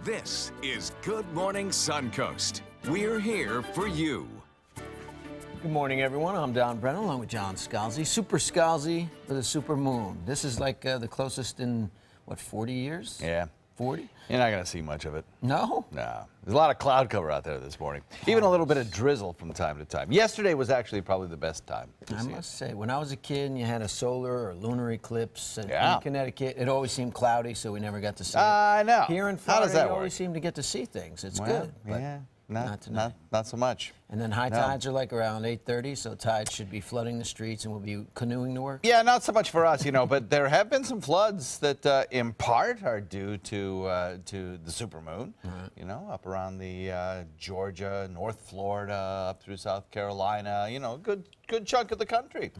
This is Good Morning Suncoast. We're here for you. Good morning, everyone. I'm Don Brennan along with John Scalzi. Super Scalzi with a super moon. This is like the closest in, what, 40 years? Yeah. 40? You're not going to see much of it. No? No. There's a lot of cloud cover out there this morning. Even a little bit of drizzle from time to time. Yesterday was actually probably the best time to I see must say, when I was a kid and you had a solar or lunar eclipse in Yeah. Connecticut, it always seemed cloudy, so we never got to see it. I know. Here in How Florida, does that you work? always seem to get to see things. It's Well, good. But yeah. not tonight. Not so much. And then high No. tides are like around 8:30, so tides should be flooding the streets and we'll be canoeing to work. Yeah, not so much for us, but there have been some floods that in part are due to the supermoon, up around the Georgia, North Florida, up through South Carolina, good chunk of the country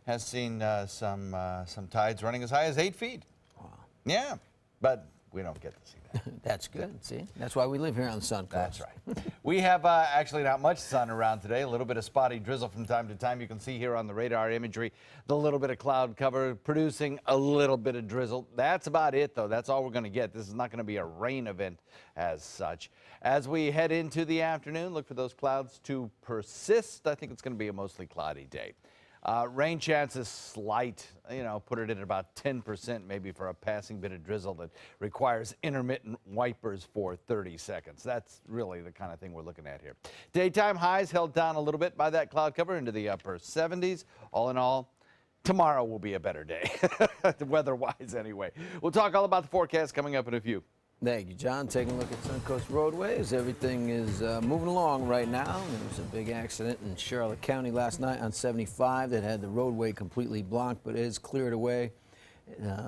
has seen some tides running as high as 8 feet. Wow. Yeah, but we don't get to see that. That's good. See? That's why we live here on the Suncoast. That's right. We have actually not much sun around today. A little bit of spotty drizzle from time to time. You can see here on the radar imagery the little bit of cloud cover producing a little bit of drizzle. That's about it, though. That's all we're going to get. This is not going to be a rain event as such. As we head into the afternoon, look for those clouds to persist. I think it's going to be a mostly cloudy day. Rain chances slight, put it at about 10% maybe for a passing bit of drizzle that requires intermittent wipers for 30 seconds. That's really the kind of thing we're looking at here. Daytime highs held down a little bit by that cloud cover into the upper 70s. All in all, tomorrow will be a better day, weather-wise anyway. We'll talk all about the forecast coming up in a few. Thank you, John. Taking a look at Suncoast roadways. Everything is moving along right now. There was a big accident in Charlotte County last night on 75 that had the roadway completely blocked, but it is cleared away.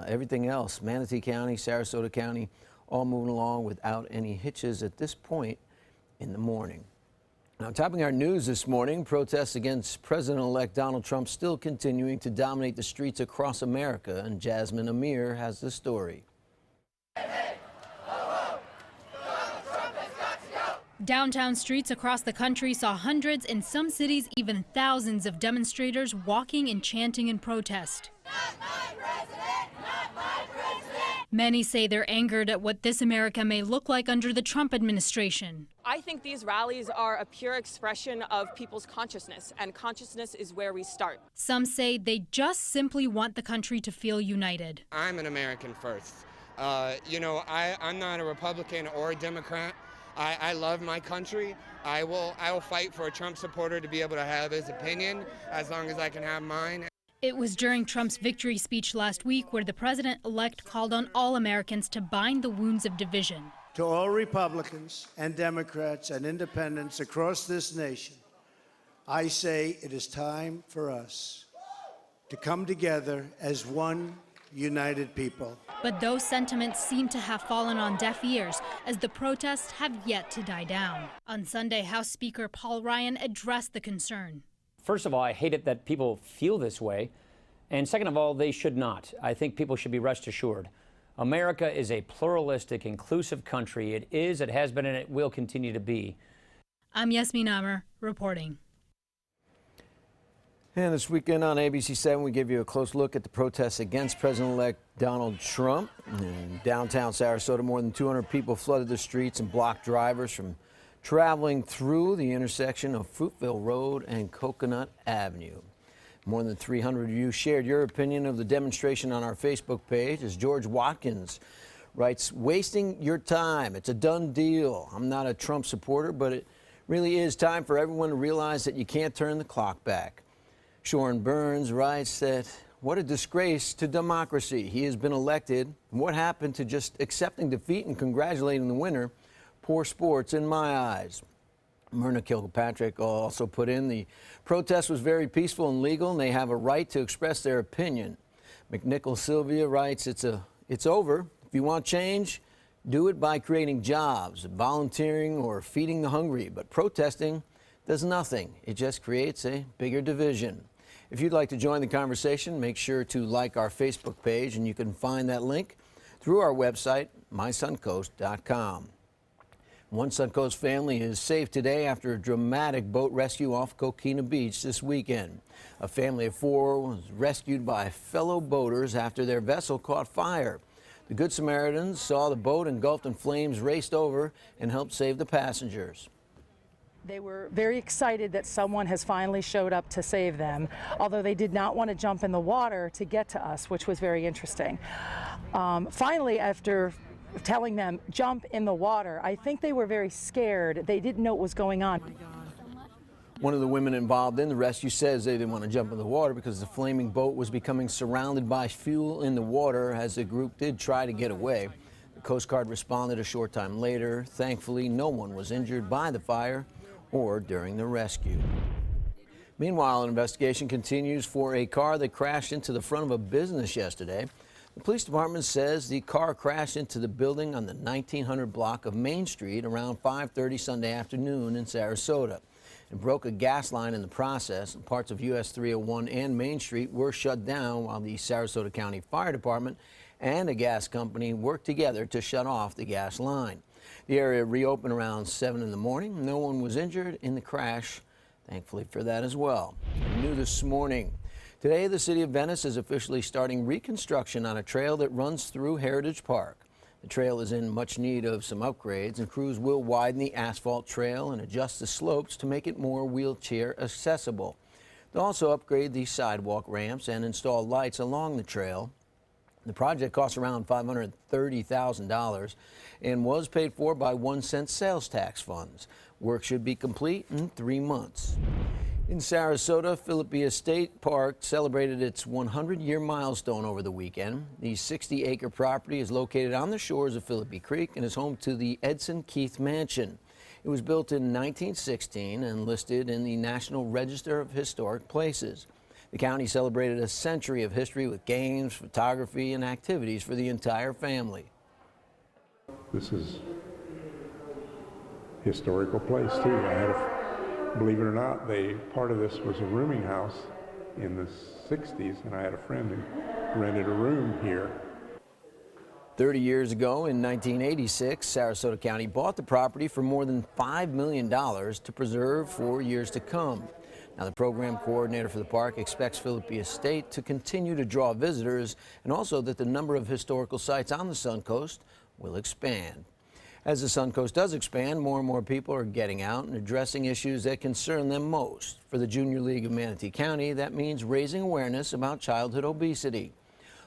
Everything else, Manatee County, Sarasota County, all moving along without any hitches at this point in the morning. Now, topping our news this morning, protests against President-elect Donald Trump still continuing to dominate the streets across America, and Jasmine Amir has the story. Downtown streets across the country saw hundreds, in some cities even thousands of demonstrators walking and chanting in protest. Not my president, not my president. Many say they're angered at what this America may look like under the Trump administration. I think these rallies are a pure expression of people's consciousness, and consciousness is where we start. Some say they just simply want the country to feel united. I'm an American first. I'm not a Republican or a Democrat. I love my country. I will fight for a Trump supporter to be able to have his opinion as long as I can have mine. It was during Trump's victory speech last week where the president-elect called on all Americans to bind the wounds of division. To all Republicans and Democrats and independents across this nation, I say it is time for us to come together as one united people. But those sentiments seem to have fallen on deaf ears as the protests have yet to die down. On Sunday, House Speaker Paul Ryan addressed the concern. First of all, I hate it that people feel this way. And second of all, they should not. I think people should be rest assured. America is a pluralistic, inclusive country. It is, it has been, and it will continue to be. I'm Yasmin Amer reporting. And this weekend on ABC 7, we give you a close look at the protests against President-elect Donald Trump. In downtown Sarasota, more than 200 people flooded the streets and blocked drivers from traveling through the intersection of Fruitville Road and Coconut Avenue. More than 300 of you shared your opinion of the demonstration on our Facebook page, as George Watkins writes, "Wasting your time. It's a done deal. I'm not a Trump supporter, but it really is time for everyone to realize that you can't turn the clock back." Shorn Burns writes that, "What a disgrace to democracy. He has been elected. What happened to just accepting defeat and congratulating the winner? Poor sports in my eyes." Myrna Kilpatrick also put in, "The protest was very peaceful and legal, and they have a right to express their opinion." McNichol Sylvia writes, it's over. If you want change, do it by creating jobs, volunteering, or feeding the hungry. But protesting does nothing. It just creates a bigger division." If you'd like to join the conversation, make sure to like our Facebook page, and you can find that link through our website, mysuncoast.com. One Suncoast family is safe today after a dramatic boat rescue off Coquina Beach this weekend. A family of 4 was rescued by fellow boaters after their vessel caught fire. The Good Samaritans saw the boat engulfed in flames, raced over, and helped save the passengers. They were very excited that someone has finally showed up to save them, although they did not want to jump in the water to get to us, which was very interesting. Finally, after telling them, jump in the water, I think they were very scared. They didn't know what was going on. One of the women involved in the rescue says they didn't want to jump in the water because the flaming boat was becoming surrounded by fuel in the water as the group did try to get away. The Coast Guard responded a short time later. Thankfully, no one was injured by the fire or during the rescue. Meanwhile, an investigation continues for a car that crashed into the front of a business yesterday. The police department says the car crashed into the building on the 1900 block of Main Street around 5:30 Sunday afternoon in Sarasota. It broke a gas line in the process, and parts of US 301 and Main Street were shut down while the Sarasota County Fire Department and a gas company worked together to shut off the gas line. The area reopened around 7 in the morning. No one was injured in the crash, thankfully for that as well. New this morning. Today, the city of Venice is officially starting reconstruction on a trail that runs through Heritage Park. The trail is in much need of some upgrades, and crews will widen the asphalt trail and adjust the slopes to make it more wheelchair accessible. They'll also upgrade the sidewalk ramps and install lights along the trail. The project costs around $530,000 and was paid for by 1-cent sales tax funds. Work should be complete in 3 months. In Sarasota, Philippi State Park celebrated its 100-year milestone over the weekend. The 60-acre property is located on the shores of Philippi Creek and is home to the Edson Keith Mansion. It was built in 1916 and listed in the National Register of Historic Places. The county celebrated a century of history with games, photography, and activities for the entire family. This is a historical place, too. Believe it or not, part of this was a rooming house in the 60s, and I had a friend who rented a room here. 30 years ago, in 1986, Sarasota County bought the property for more than $5 million to preserve for years to come. Now, the program coordinator for the park expects Philippi Estate to continue to draw visitors, and also that the number of historical sites on the Suncoast will expand. As the Suncoast does expand, more and more people are getting out and addressing issues that concern them most. For the Junior League of Manatee County, that means raising awareness about childhood obesity.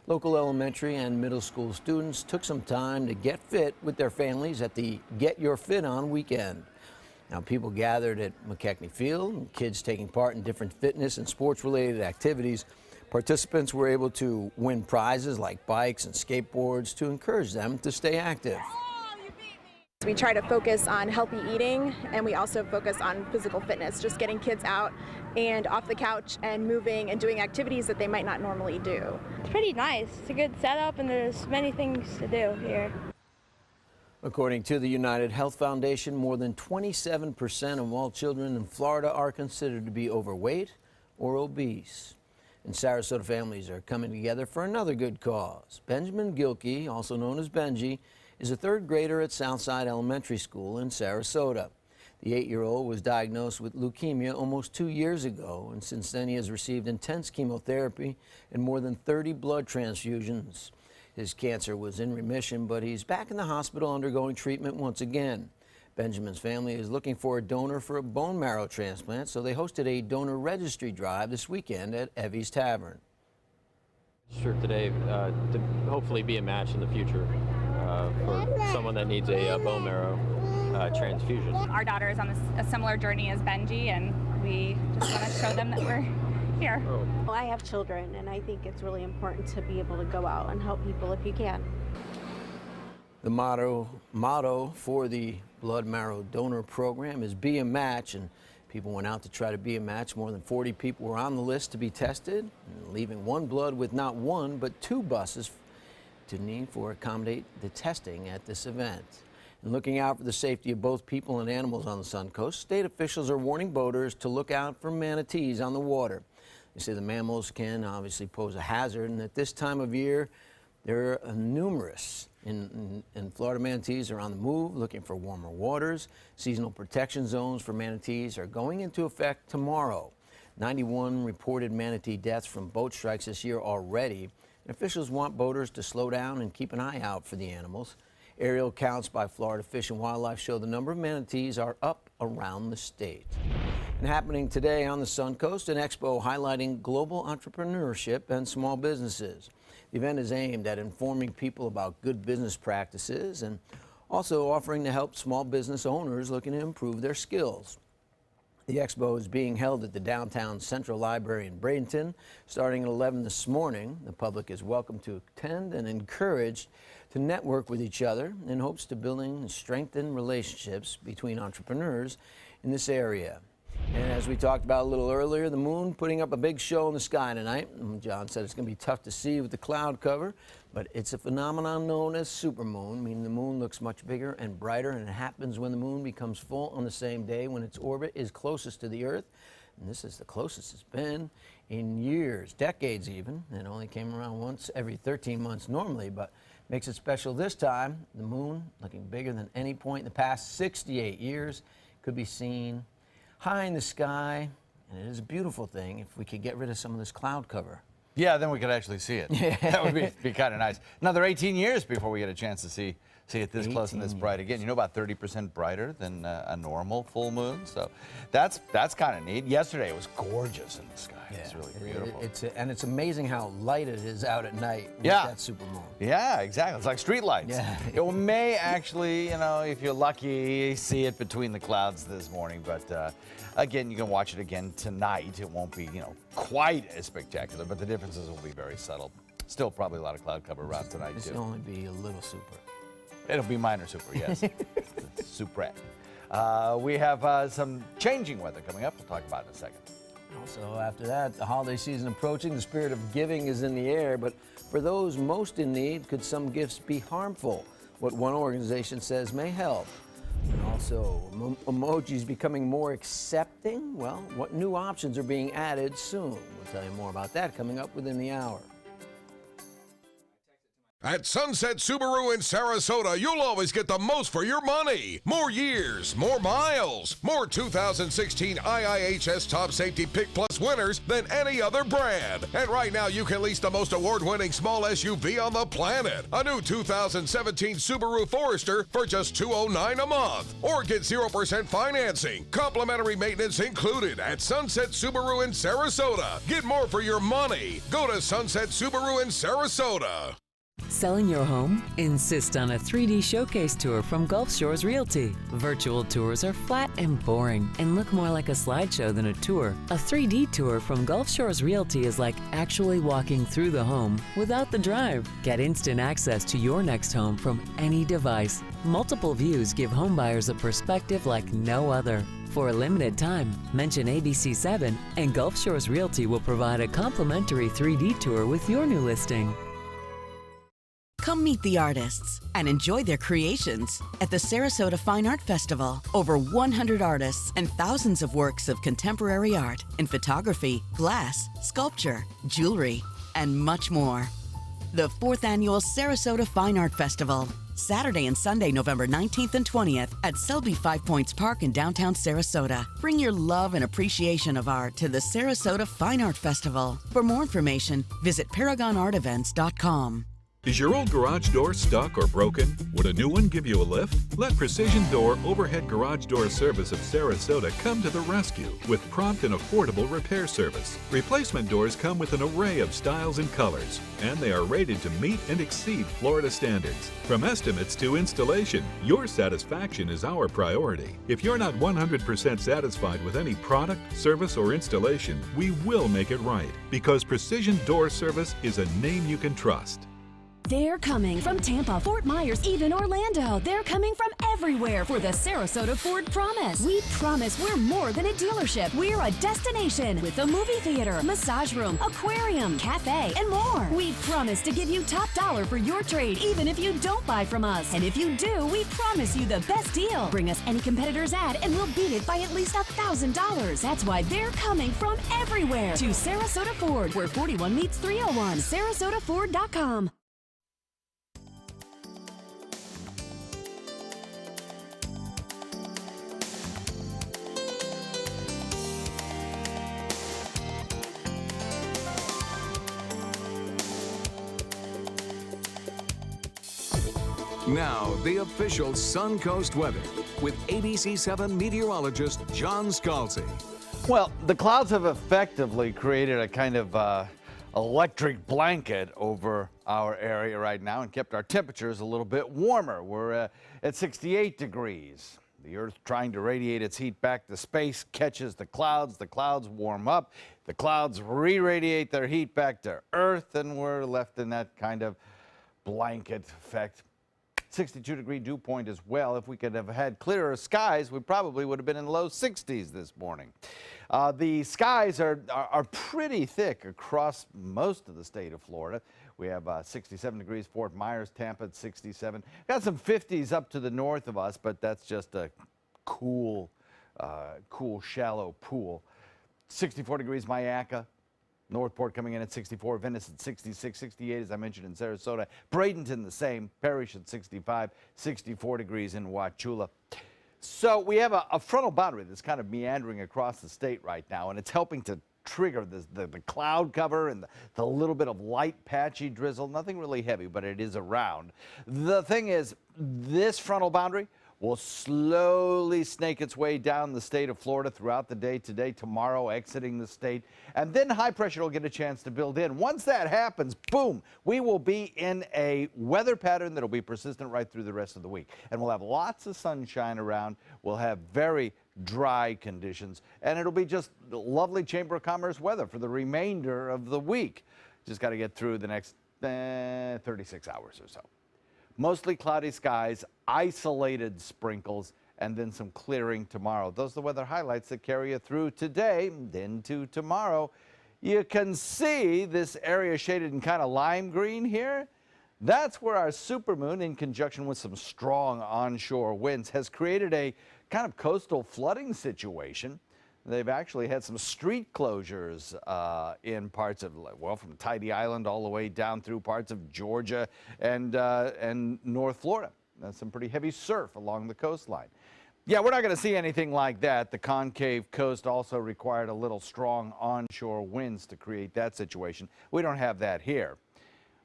Local elementary and middle school students took some time to get fit with their families at the Get Your Fit On weekend. Now, people gathered at McKechnie Field, and kids taking part in different fitness and sports-related activities. Participants were able to win prizes like bikes and skateboards to encourage them to stay active. We try to focus on healthy eating, and we also focus on physical fitness, just getting kids out and off the couch and moving and doing activities that they might not normally do. It's pretty nice. It's a good setup, and there's many things to do here. According to the United Health Foundation, more than 27% of all children in Florida are considered to be overweight or obese. And Sarasota families are coming together for another good cause. Benjamin Gilkey, also known as Benji, is a third grader at Southside Elementary School in Sarasota. The 8-year-old was diagnosed with leukemia almost 2 years ago, and since then he has received intense chemotherapy and more than 30 blood transfusions. His cancer was in remission, but he's back in the hospital undergoing treatment once again. Benjamin's family is looking for a donor for a bone marrow transplant, so they hosted a donor registry drive this weekend at Evie's Tavern. Sure, today to hopefully be a match in the future for someone that needs a bone marrow transfusion. Our daughter is on a similar journey as Benji, and we just want to show them that we're here. Well, I have children, and I think it's really important to be able to go out and help people if you can. The motto for the blood marrow donor program is Be a Match, and people went out to try to be a match. More than 40 people were on the list to be tested, and leaving one blood with not one but 2 buses to need for accommodate the testing at this event. And looking out for the safety of both people and animals on the Suncoast, state officials are warning boaters to look out for manatees on the water. They say the mammals can obviously pose a hazard, and at this time of year, there are numerous. And Florida manatees are on the move, looking for warmer waters. Seasonal protection zones for manatees are going into effect tomorrow. 91 reported manatee deaths from boat strikes this year already. Officials want boaters to slow down and keep an eye out for the animals. Aerial counts by Florida Fish and Wildlife show the number of manatees are up around the state. And happening today on the Suncoast, an expo highlighting global entrepreneurship and small businesses. The event is aimed at informing people about good business practices and also offering to help small business owners looking to improve their skills. The expo is being held at the downtown Central Library in Bradenton, starting at 11 this morning. The public is welcome to attend and encouraged to network with each other in hopes to building and strengthen relationships between entrepreneurs in this area. And as we talked about a little earlier, the moon putting up a big show in the sky tonight. John said it's going to be tough to see with the cloud cover, but it's a phenomenon known as supermoon, meaning the moon looks much bigger and brighter, and it happens when the moon becomes full on the same day when its orbit is closest to the Earth. And this is the closest it's been in years, decades even. It only came around once every 13 months normally, but makes it special this time. The moon, looking bigger than any point in the past 68 years, could be seen high in the sky, and it is a beautiful thing if we could get rid of some of this cloud cover. Yeah, then we could actually see it. That would be kind of nice. Another 18 years before we get a chance to see it this close and this bright again. You know, about 30% brighter than a normal full moon. So that's kind of neat. Yesterday it was gorgeous in the sky. Yeah, it's really beautiful. It's amazing how light it is out at night with that supermoon. Yeah, exactly. It's like street lights. Yeah. It may actually, you know, if you're lucky, see it between the clouds this morning. But again, you can watch it again tonight. It won't be, you know, quite as spectacular, but the differences will be very subtle. Still probably a lot of cloud cover around tonight, too. It'll only be a little super. It'll be minor super, yes. Superette. We have some changing weather coming up. We'll talk about it in a second. Also, after that, the holiday season approaching, the spirit of giving is in the air, but for those most in need, could some gifts be harmful? What one organization says may help. And also, emojis becoming more accepting? Well, what new options are being added soon? We'll tell you more about that coming up within the hour. At Sunset Subaru in Sarasota, you'll always get the most for your money. More years, more miles, more 2016 IIHS Top Safety Pick Plus winners than any other brand. And right now, you can lease the most award-winning small SUV on the planet. A new 2017 Subaru Forester for just $209 a month. Or get 0% financing. Complimentary maintenance included at Sunset Subaru in Sarasota. Get more for your money. Go to Sunset Subaru in Sarasota. Selling your home? Insist on a 3D showcase tour from Gulf Shores Realty. Virtual tours are flat and boring and look more like a slideshow than a tour. A 3D tour from Gulf Shores Realty is like actually walking through the home without the drive. Get instant access to your next home from any device. Multiple views give homebuyers a perspective like no other. For a limited time, mention ABC7 and Gulf Shores Realty will provide a complimentary 3D tour with your new listing. Come meet the artists and enjoy their creations at the Sarasota Fine Art Festival. Over 100 artists and thousands of works of contemporary art in photography, glass, sculpture, jewelry, and much more. The 4th Annual Sarasota Fine Art Festival, Saturday and Sunday, November 19th and 20th at Selby 5 Points Park in downtown Sarasota. Bring your love and appreciation of art to the Sarasota Fine Art Festival. For more information, visit ParagonArtEvents.com. Is your old garage door stuck or broken? Would a new one give you a lift? Let Precision Door Overhead Garage Door Service of Sarasota come to the rescue with prompt and affordable repair service. Replacement doors come with an array of styles and colors, and they are rated to meet and exceed Florida standards. From estimates to installation, your satisfaction is our priority. If you're not 100% satisfied with any product, service, or installation, we will make it right, because Precision Door Service is a name you can trust. They're coming from Tampa, Fort Myers, even Orlando. They're coming from everywhere for the Sarasota Ford Promise. We promise we're more than a dealership. We're a destination with a movie theater, massage room, aquarium, cafe, and more. We promise to give you top dollar for your trade, even if you don't buy from us. And if you do, we promise you the best deal. Bring us any competitor's ad and we'll beat it by at least $1,000. That's why they're coming from everywhere to Sarasota Ford, where 41 meets 301. SarasotaFord.com. Now, the official Suncoast weather with ABC7 meteorologist John Scalzi. Well, the clouds have effectively created a kind of electric blanket over our area right now and kept our temperatures a little bit warmer. We're at 68 degrees. The Earth trying to radiate its heat back to space catches the clouds warm up, the clouds re-radiate their heat back to Earth, and we're left in that kind of blanket effect. 62-degree dew point as well. If we could have had clearer skies, we probably would have been in the low 60s this morning. The skies are pretty thick across most of the state of Florida. We have 67 degrees, Fort Myers, Tampa at 67. Got some 50s up to the north of us, but that's just a cool, shallow pool. 64 degrees, Mayaca. Northport coming in at 64, Venice at 66, 68, as I mentioned, in Sarasota. Bradenton the same, Parrish at 65, 64 degrees in Wauchula. So we have a frontal boundary that's kind of meandering across the state right now, and it's helping to trigger the cloud cover and the little bit of light patchy drizzle. Nothing really heavy, but it is around. The thing is, this frontal boundary will slowly snake its way down the state of Florida throughout the day, today, tomorrow, exiting the state, and then high pressure will get a chance to build in. Once that happens, boom, we will be in a weather pattern that will be persistent right through the rest of the week. And we'll have lots of sunshine around. We'll have very dry conditions, and it'll be just lovely Chamber of Commerce weather for the remainder of the week. Just got to get through the next 36 hours or so. Mostly cloudy skies, isolated sprinkles, and then some clearing tomorrow. Those are the weather highlights that carry you through today and into tomorrow. You can see this area shaded in kind of lime green here. That's where our supermoon, in conjunction with some strong onshore winds, has created a kind of coastal flooding situation. They've actually had some street closures in parts of, well, from Tidy Island all the way down through parts of Georgia and North Florida. That's some pretty heavy surf along the coastline. Yeah, we're not going to see anything like that. The concave coast also required a little strong onshore winds to create that situation. We don't have that here.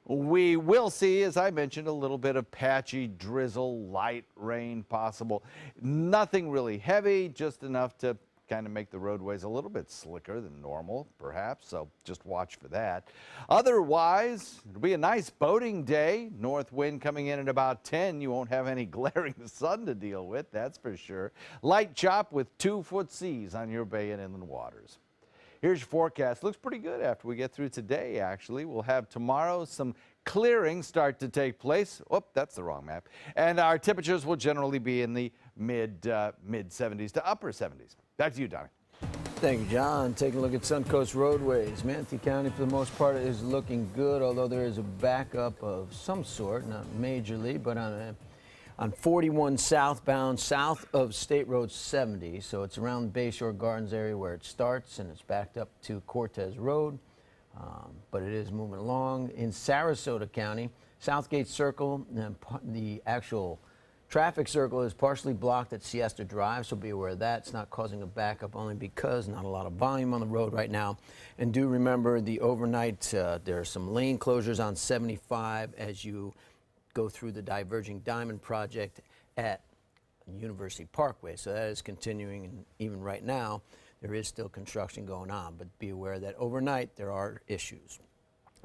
We will see, as I mentioned, a little bit of patchy drizzle, light rain possible. Nothing really heavy, just enough to kind of make the roadways a little bit slicker than normal, perhaps, so just watch for that. Otherwise, it'll be a nice boating day. North wind coming in at about 10. You won't have any glaring sun to deal with, that's for sure. Light chop with 2-foot seas on your bay and inland waters. Here's your forecast. Looks pretty good after we get through today, actually. We'll have tomorrow some clearing start to take place. Oh, that's the wrong map. And our temperatures will generally be in the mid 70s to upper 70s. Back to you, Donnie. Thank you, John. Taking a look at Suncoast roadways. Manatee County, for the most part, is looking good, although there is a backup of some sort, not majorly, but on 41 southbound, south of State Road 70. So it's around Bayshore Gardens area where it starts, and it's backed up to Cortez Road. But it is moving along. In Sarasota County, Southgate Circle, the actual traffic circle is partially blocked at Siesta Drive, so be aware of that. It's not causing a backup only because not a lot of volume on the road right now. And do remember the overnight, there are some lane closures on 75 as you go through the Diverging Diamond project at University Parkway. So that is continuing, and even right now, there is still construction going on, but be aware that overnight there are issues.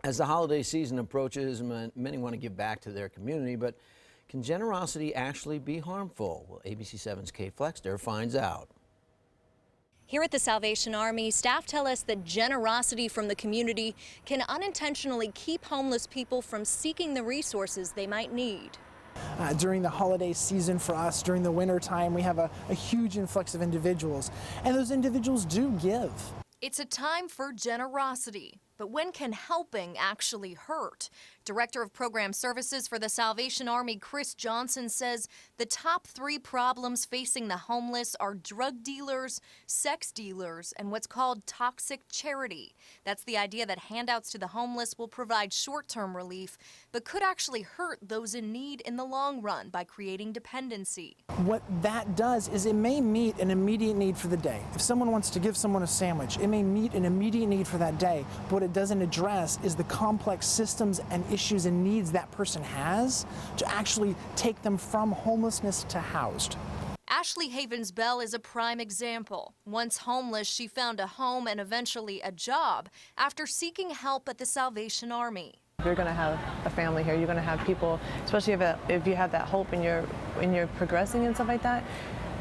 As the holiday season approaches, many want to give back to their community, but can generosity actually be harmful? Well, ABC7's Kate Flexter finds out. Here at the Salvation Army, staff tell us that generosity from the community can unintentionally keep homeless people from seeking the resources they might need. During the holiday season for us, during the winter time, we have a huge influx of individuals, and those individuals do give. It's a time for generosity, but when can helping actually hurt? Director of Program Services for the Salvation Army, Chris Johnson, says the top 3 problems facing the homeless are drug dealers, sex dealers, and what's called toxic charity. That's the idea that handouts to the homeless will provide short-term relief, but could actually hurt those in need in the long run by creating dependency. What that does is it may meet an immediate need for the day. If someone wants to give someone a sandwich, it may meet an immediate need for that day. But what it it doesn't address is the complex systems and issues and needs that person has to actually take them from homelessness to housed. Ashley Havens-Bell is a prime example. Once homeless, she found a home and eventually a job after seeking help at the Salvation Army. You're going to have a family here. You're going to have people, especially if you have that hope and you're progressing and stuff like that.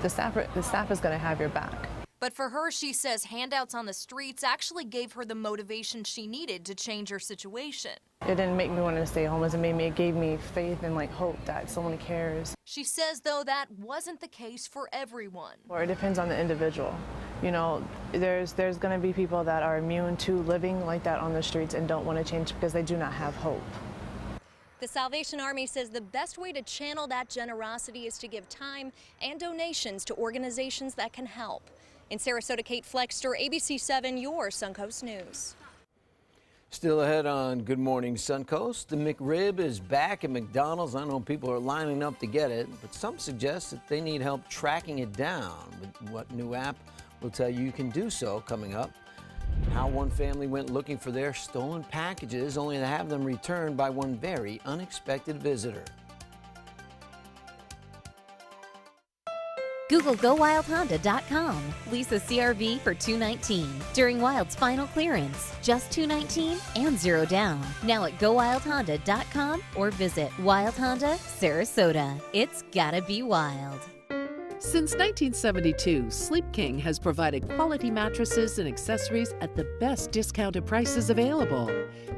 The staff is going to have your back. But for her, she says handouts on the streets actually gave her the motivation she needed to change her situation. It didn't make me want to stay homeless. It gave me faith and hope that someone cares. She says, though, that wasn't the case for everyone. Or it depends on the individual. You know, there's going to be people that are immune to living like that on the streets and don't want to change because they do not have hope. The Salvation Army says the best way to channel that generosity is to give time and donations to organizations that can help. In Sarasota, Kate Flexter, ABC 7, your Suncoast News. Still ahead on Good Morning Suncoast, the McRib is back at McDonald's. I know people are lining up to get it, but some suggest that they need help tracking it down. What new app will tell you can do so coming up. How one family went looking for their stolen packages only to have them returned by one very unexpected visitor. Google GoWildHonda.com. Lease a CRV for $219 during Wild's final clearance. Just $219 and 0 down. Now at GoWildHonda.com or visit Wild Honda Sarasota. It's gotta be wild. Since 1972, Sleep King has provided quality mattresses and accessories at the best discounted prices available.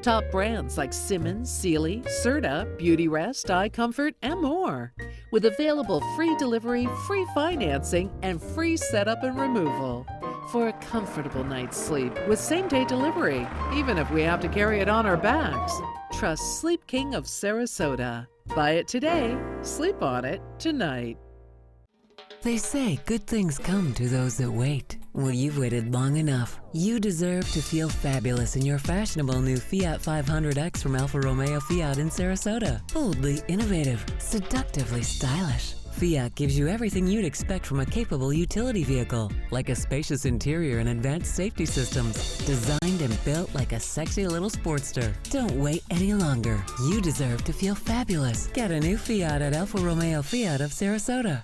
Top brands like Simmons, Sealy, Serta, Beautyrest, iComfort, and more. With available free delivery, free financing, and free setup and removal. For a comfortable night's sleep with same-day delivery, even if we have to carry it on our backs. Trust Sleep King of Sarasota. Buy it today, sleep on it tonight. They say good things come to those that wait. Well, you've waited long enough. You deserve to feel fabulous in your fashionable new Fiat 500X from Alfa Romeo Fiat in Sarasota. Boldly innovative, seductively stylish. Fiat gives you everything you'd expect from a capable utility vehicle, like a spacious interior and advanced safety systems, designed and built like a sexy little Sportster. Don't wait any longer. You deserve to feel fabulous. Get a new Fiat at Alfa Romeo Fiat of Sarasota.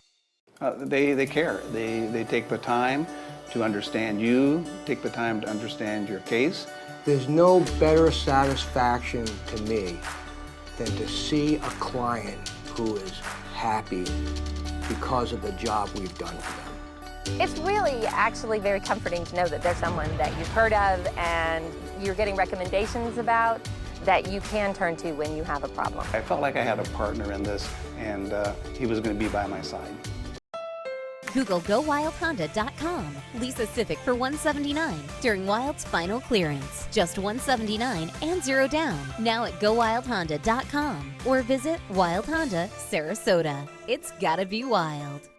They care. They take the time to understand you, take the time to understand your case. There's no better satisfaction to me than to see a client who is happy because of the job we've done for them. It's really actually very comforting to know that there's someone that you've heard of and you're getting recommendations about that you can turn to when you have a problem. I felt like I had a partner in this, and he was going to be by my side. Google GoWildHonda.com. Lease a Civic for $179 during Wild's final clearance. Just $179 and 0 down. Now at GoWildHonda.com or visit Wild Honda Sarasota. It's gotta be wild.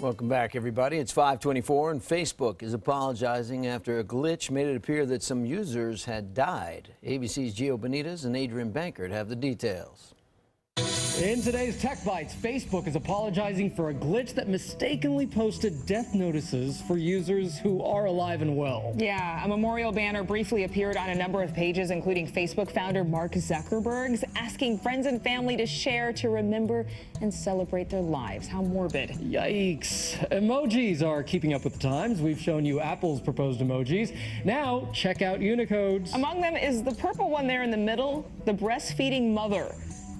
Welcome back, everybody. It's 5:24, and Facebook is apologizing after a glitch made it appear that some users had died. ABC's Gio Benitez and Adrian Bankert have the details. In today's Tech Bites, Facebook is apologizing for a glitch that mistakenly posted death notices for users who are alive and well. Yeah, a memorial banner briefly appeared on a number of pages, including Facebook founder Mark Zuckerberg's, asking friends and family to share to remember and celebrate their lives. How morbid. Yikes. Emojis are keeping up with the times. We've shown you Apple's proposed emojis. Now, check out Unicodes. Among them is the purple one there in the middle, the breastfeeding mother.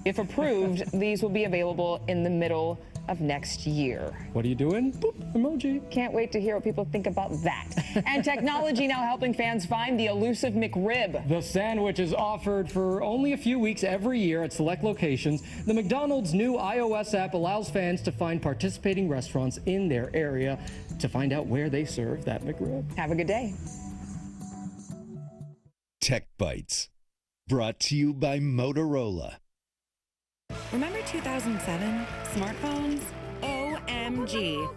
If approved, these will be available in the middle of next year. What are you doing? Boop, emoji. Can't wait to hear what people think about that. And technology now helping fans find the elusive McRib. The sandwich is offered for only a few weeks every year at select locations. The McDonald's new iOS app allows fans to find participating restaurants in their area to find out where they serve that McRib. Have a good day. Tech Bites. Brought to you by Motorola. Remember 2007? Smartphones? OMG.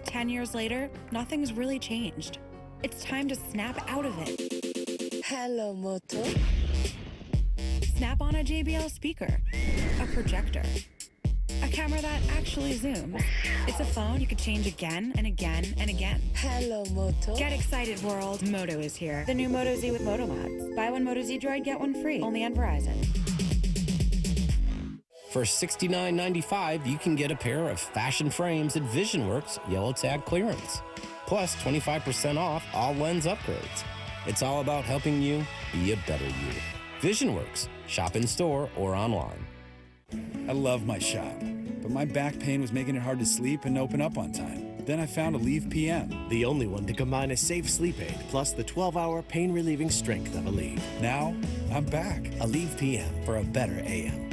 10 years later, nothing's really changed. It's time to snap out of it. Hello, Moto. Snap on a JBL speaker, a projector, a camera that actually zooms. It's a phone you could change again and again and again. Hello, Moto. Get excited, world. Moto is here. The new Moto Z with Moto Mods. Buy one Moto Z Droid, get one free. Only on Verizon. For $69.95, you can get a pair of fashion frames at VisionWorks Yellow Tag clearance. Plus 25% off all lens upgrades. It's all about helping you be a better you. VisionWorks. Shop in store or online. I love my shop, but my back pain was making it hard to sleep and open up on time. Then I found Aleve PM. The only one to combine a safe sleep aid plus the 12-hour pain-relieving strength of Aleve. Now, I'm back. Aleve PM for a better AM.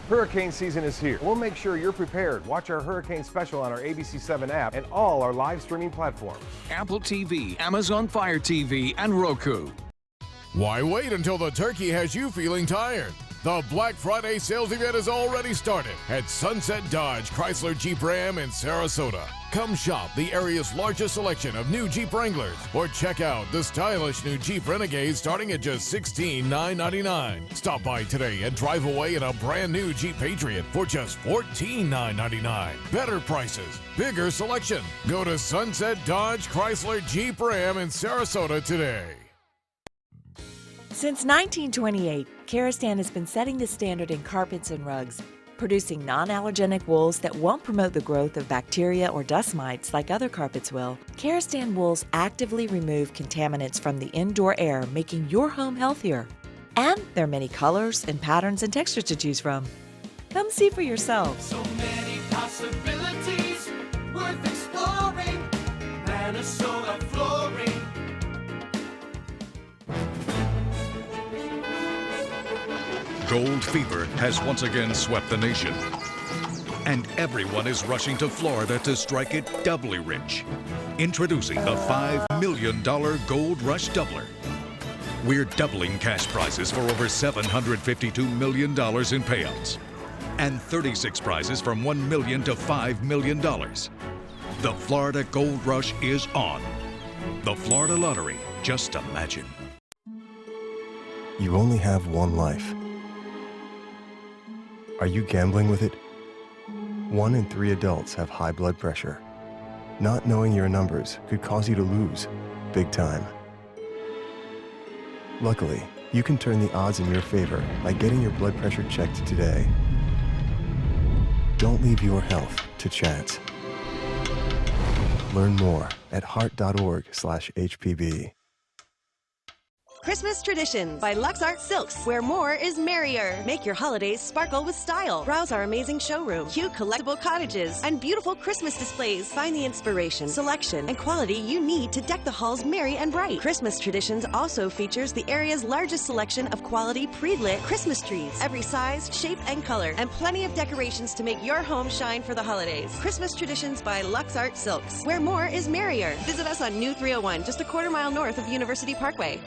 Hurricane season is here. We'll make sure you're prepared. Watch our hurricane special on our ABC7 app and all our live streaming platforms. Apple TV, Amazon Fire TV, and Roku. Why wait until the turkey has you feeling tired? The Black Friday sales event has already started at Sunset Dodge Chrysler Jeep Ram in Sarasota. Come shop the area's largest selection of new Jeep Wranglers or check out the stylish new Jeep Renegade starting at just $16,999. Stop by today and drive away in a brand new Jeep Patriot for just $14,999. Better prices, bigger selection. Go to Sunset Dodge Chrysler Jeep Ram in Sarasota today. Since 1928, Karastan has been setting the standard in carpets and rugs, producing non-allergenic wools that won't promote the growth of bacteria or dust mites like other carpets will. Karastan wools actively remove contaminants from the indoor air, making your home healthier. And there are many colors and patterns and textures to choose from. Come see for yourself. So many possibilities worth exploring. Minnesota Flooring. Gold fever has once again swept the nation. And everyone is rushing to Florida to strike it doubly rich. Introducing the $5 million Gold Rush Doubler. We're doubling cash prizes for over $752 million in payouts. And 36 prizes from $1 million to $5 million. The Florida Gold Rush is on. The Florida Lottery, just imagine. You only have one life. Are you gambling with it? 1 in 3 adults have high blood pressure. Not knowing your numbers could cause you to lose, big time. Luckily, you can turn the odds in your favor by getting your blood pressure checked today. Don't leave your health to chance. Learn more at heart.org/HPB. Christmas Traditions by Lux Art Silks, where more is merrier. Make your holidays sparkle with style. Browse our amazing showroom, cute collectible cottages, and beautiful Christmas displays. Find the inspiration, selection, and quality you need to deck the halls merry and bright. Christmas Traditions also features the area's largest selection of quality pre-lit Christmas trees, every size, shape, and color, and plenty of decorations to make your home shine for the holidays. Christmas Traditions by Lux Art Silks, where more is merrier. Visit us on New 301, just a quarter-mile north of University Parkway.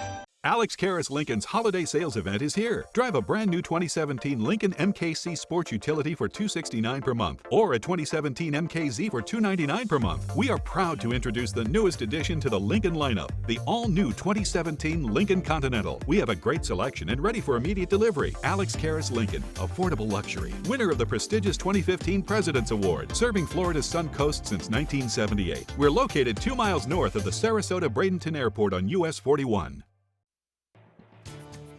Alex Karras Lincoln's holiday sales event is here. Drive a brand new 2017 Lincoln MKC Sports Utility for $269 per month, or a 2017 MKZ for $299 per month. We are proud to introduce the newest addition to the Lincoln lineup, the all-new 2017 Lincoln Continental. We have a great selection and ready for immediate delivery. Alex Karras Lincoln, affordable luxury. Winner of the prestigious 2015 President's Award, serving Florida's Suncoast since 1978. We're located 2 miles north of the Sarasota-Bradenton Airport on US 41.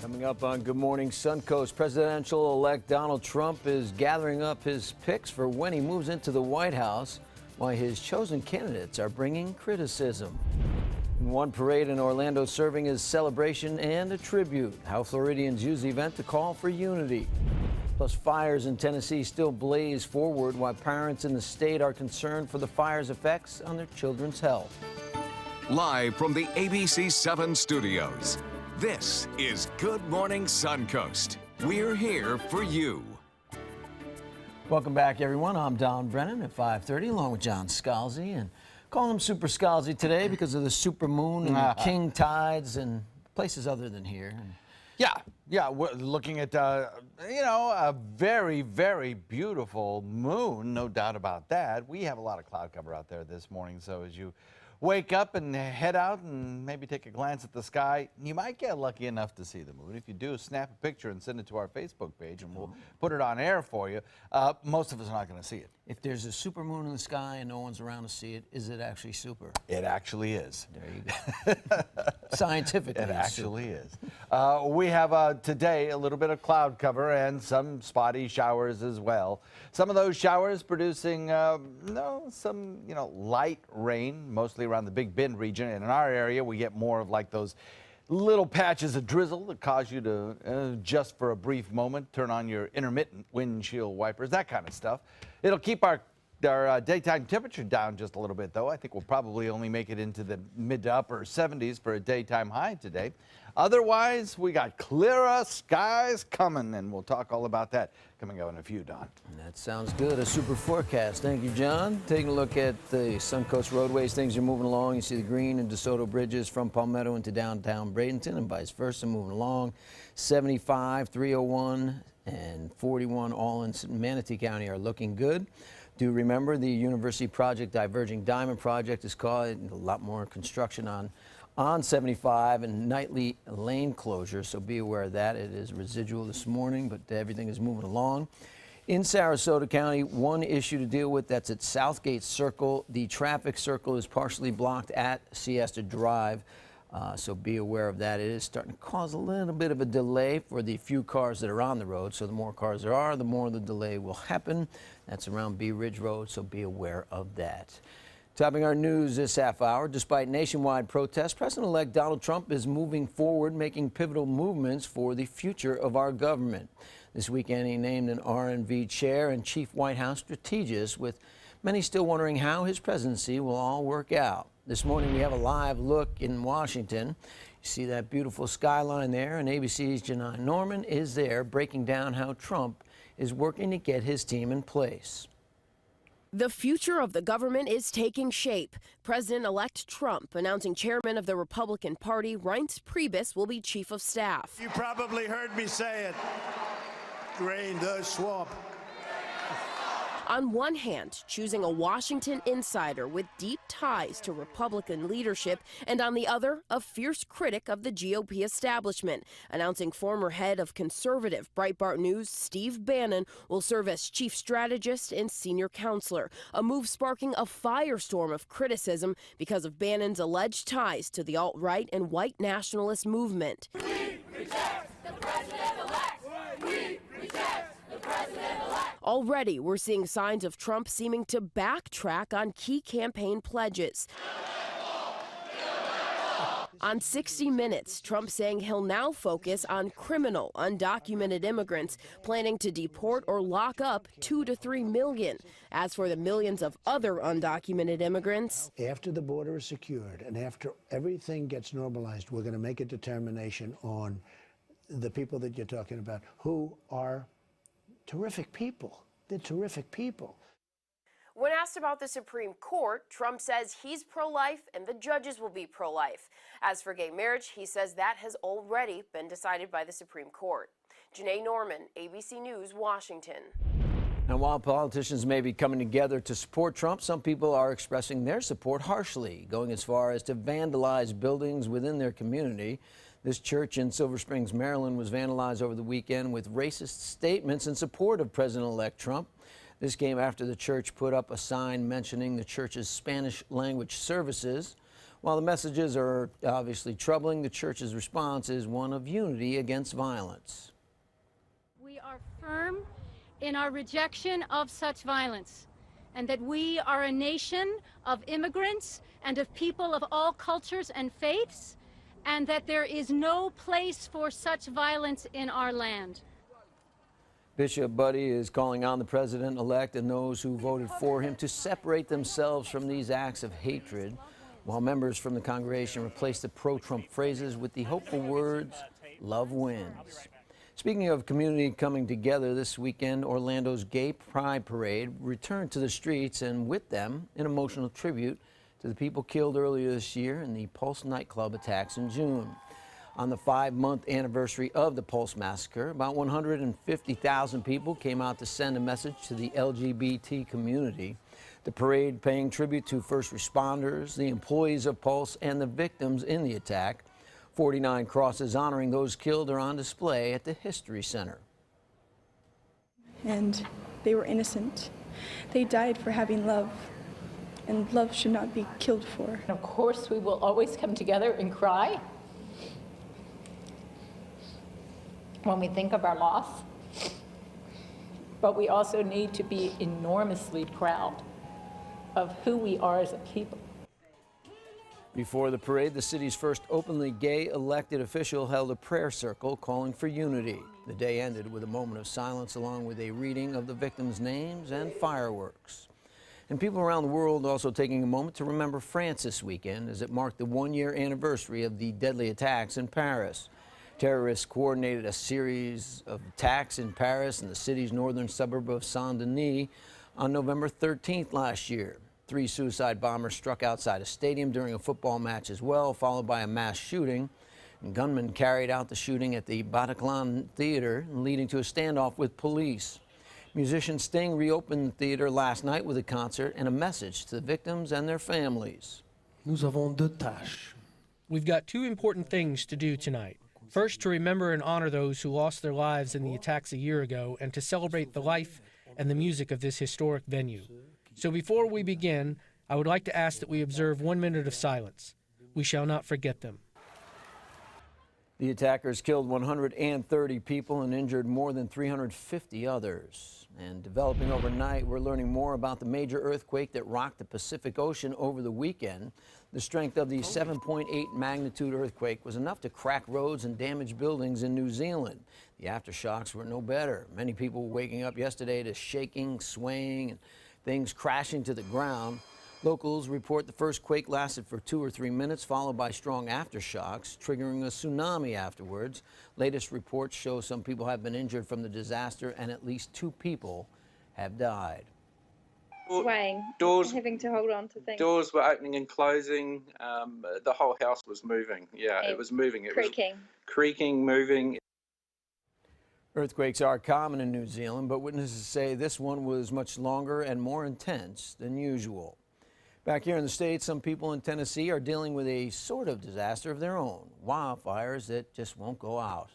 Coming up on Good Morning Suncoast, presidential-elect Donald Trump is gathering up his picks for when he moves into the White House, while his chosen candidates are bringing criticism. In one parade in Orlando serving as celebration and a tribute, how Floridians use the event to call for unity. Plus, fires in Tennessee still blaze forward while parents in the state are concerned for the fire's effects on their children's health. Live from the ABC7 studios, this is Good Morning Suncoast. We're here for you. Welcome back, everyone. I'm Don Brennan at 5:30, along with John Scalzi. And Calling them super scalzi today because of the super moon and king tides and places other than here. Yeah, we're looking at, a very, very beautiful moon, no doubt about that. We have a lot of cloud cover out there this morning, so as you wake up and head out and maybe take a glance at the sky, you might get lucky enough to see the moon. If you do, snap a picture and send it to our Facebook page, and we'll put it on air for you. Most of us are not going to see it. If there's a super moon in the sky and no one's around to see it, is it actually super? It actually is. There you go. Scientifically, it actually is. We have today a little bit of cloud cover and some spotty showers as well. Some of those showers producing some light rain, mostly around the Big Bend region. And in our area, we get more of like those little patches of drizzle that cause you to, just for a brief moment, turn on your intermittent windshield wipers, that kind of stuff. It'll keep our daytime temperature down just a little bit, though. I think we'll probably only make it into the mid to upper 70s for a daytime high today. Otherwise, we got clearer skies coming, and we'll talk all about that coming up in a few, Don. That sounds good. A super forecast. Thank you, John. Taking a look at the Suncoast roadways, things are moving along. You see the Green and DeSoto bridges from Palmetto into downtown Bradenton and vice versa moving along. 75, 301, and 41 all in Manatee County are looking good. Do remember the University Project Diverging Diamond Project is called. A lot more construction on 75 and nightly lane closure, so be aware of that. It is residual this morning, but everything is moving along. In Sarasota County, one issue to deal with, that's at Southgate Circle. The traffic circle is partially blocked at Siesta Drive, so be aware of that. It is starting to cause a little bit of a delay for the few cars that are on the road, so the more cars there are, the more the delay will happen. That's around Bee Ridge Road, so be aware of that. Topping our news this half hour, despite nationwide protests, President-elect Donald Trump is moving forward, making pivotal movements for the future of our government. This weekend, he named an R&V chair and chief White House strategist, with many still wondering how his presidency will all work out. This morning, we have a live look in Washington. You see that beautiful skyline there, and ABC's Janai Norman is there breaking down how Trump is working to get his team in place. The future of the government is taking shape. President-elect Trump announcing chairman of the Republican Party, Reince Priebus, will be chief of staff. You probably heard me say it. Drain the swamp. On one hand, choosing a Washington insider with deep ties to Republican leadership, and on the other, a fierce critic of the GOP establishment, announcing former head of conservative Breitbart News Steve Bannon will serve as chief strategist and senior counselor, a move sparking a firestorm of criticism because of Bannon's alleged ties to the alt-right and white nationalist movement. We reject the president-elect! We reject the president-elect! Already, we're seeing signs of Trump seeming to backtrack on key campaign pledges. On 60 Minutes, Trump saying he'll now focus on criminal, undocumented immigrants, planning to deport or lock up 2 to 3 million. As for the millions of other undocumented immigrants, after the border is secured and after everything gets normalized, we're going to make a determination on the people that you're talking about, who are terrific people. They're terrific people. when asked about the Supreme Court, Trump says he's pro-life and the judges will be pro-life. As for gay marriage, he says that has already been decided by the Supreme Court. Janai Norman, ABC News, Washington. Now, while politicians may be coming together to support Trump, some people are expressing their support harshly, going as far as to vandalize buildings within their community. This church in Silver Springs, Maryland, was vandalized over the weekend with racist statements in support of President-elect Trump. This came after the church put up a sign mentioning the church's Spanish language services. While the messages are obviously troubling, the church's response is one of unity against violence. We are firm in our rejection of such violence, and that we are a nation of immigrants and of people of all cultures and faiths, and that there is no place for such violence in our land. Bishop Buddy is calling on the president-elect and those who voted for him to separate themselves from these acts of hatred, while members from the congregation replaced the pro-Trump phrases with the hopeful words, "Love wins." Speaking of community coming together this weekend, Orlando's Gay Pride Parade returned to the streets, and with them, an emotional tribute to to the people killed earlier this year in the Pulse nightclub attacks in June. On the 5-month anniversary of the Pulse massacre, about 150,000 people came out to send a message to the LGBT community. The parade paying tribute to first responders, the employees of Pulse, and the victims in the attack. 49 crosses honoring those killed are on display at the History Center. And they were innocent. They died for having love, and love should not be killed for. Of course, we will always come together and cry when we think of our loss, but we also need to be enormously proud of who we are as a people. Before the parade, the city's first openly gay elected official held a prayer circle calling for unity. The day ended with a moment of silence along with a reading of the victims' names and fireworks. And people around the world also taking a moment to remember France this weekend as it marked the one-year anniversary of the deadly attacks in Paris. Terrorists coordinated a series of attacks in Paris and the city's northern suburb of Saint-Denis on November 13th last year. 3 suicide bombers struck outside a stadium during a football match as well, followed by a mass shooting. And gunmen carried out the shooting at the Bataclan Theater, leading to a standoff with police. Musician Sting reopened the theater last night with a concert and a message to the victims and their families. Nous avons deux tâches. We've got 2 important things to do tonight. First, to remember and honor those who lost their lives in the attacks a year ago, and to celebrate the life and the music of this historic venue. So before we begin, I would like to ask that we observe 1 minute of silence. We shall not forget them. The attackers killed 130 people and injured more than 350 others. And developing overnight, we're learning more about the major earthquake that rocked the Pacific Ocean over the weekend. The strength of the 7.8 magnitude earthquake was enough to crack roads and damage buildings in New Zealand. The aftershocks were no better. Many people were waking up yesterday to shaking, swaying, and things crashing to the ground. Locals report the first quake lasted for 2 or 3 minutes, followed by strong aftershocks, triggering a tsunami afterwards. Latest reports show some people have been injured from the disaster and at least 2 people have died. Swaying, doors, having to hold on to things. Doors were opening and closing. The whole house was moving. Yeah, it was moving. It creaking. was creaking, moving. Earthquakes are common in New Zealand, but witnesses say this one was much longer and more intense than usual. Back here in the States, some people in Tennessee are dealing with a sort of disaster of their own, wildfires that just won't go out.